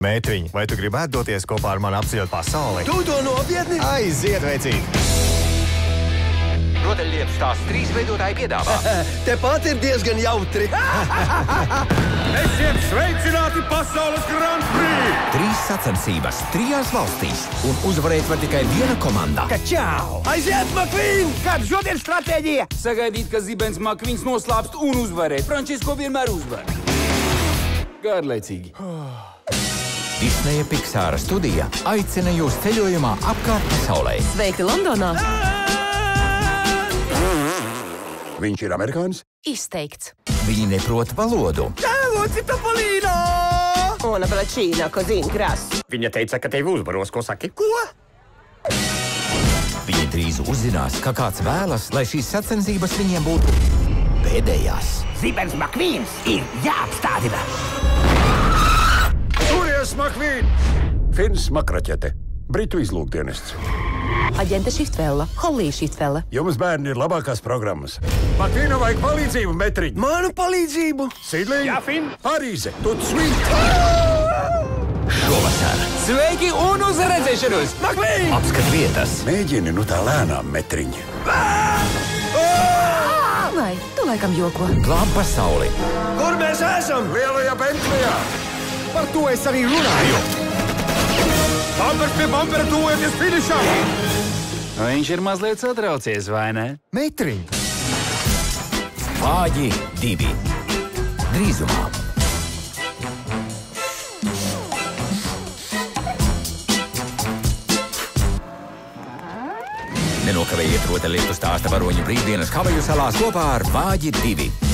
Mētriņ, vai tu gribētu doties kopā ar mani apceļot pasauli? Tu to nopietni? Aiziet, vecīt! Rotaļlietu stāsts 3 veidotāji piedāvā. Tepat ir diezgan jautri. Esiet sveicināti pasaules Grand Prix! 3 sacensības, 3 valstīs. Un uzvarēt var tikai viena komanda. Čau! Aiziet, McQueen! Kāda šodien stratēģija? Sagaidīt, ka Zibens McQueens noslāpst un uzvarēt. Frančisko vienmēr uzvar. Garlaicīgi. Disneja Pixāra studija aicina jūs ceļojumā apkārt pasaulē. Sveikti Londonā! Viņš ir amerikānis? Izteikts. Viņi neprot valodu. Tēvoci Topolino! Una bracina, così in grasso. Viņa teica, ka tevi uzbaros, ko saki? Ko? Viņi drīz uzzinās, ka kāds vēlas, lai šīs sacensības viņiem būtu pēdējās. Zibens McQueens ir jāapstādina. Turies, McQueen! Fins makraķete. Britu izlūkdienests. Aģente Šiftvēla, Hollija Šiftvēla. Jums bērni ir labākās programmas. McQueenam vajag palīdzību, metriņ. Manu palīdzību? Sidley? Jā, Fin? Parīze. Tut sweet. Šovasar Sveiki un uz redzēšanos! McQueen! apskat vietas. Mēģini nu tā lēnām, metriņ. Vai, tu laikam joko. Glāb pasauli. Kur mēs esam? Lielajā Bentleyā. Par to es arī runāju. Bumpers pie bumpera tuvojaties finišam! Viņš ir mazliet satraucies, vai ne? Mētriņ! Vāji 2. Drīzumā. Nenokavējiet rotaļlietu stāsta varoņu brīvdienas Havaju salās kopā ar Vāji 2.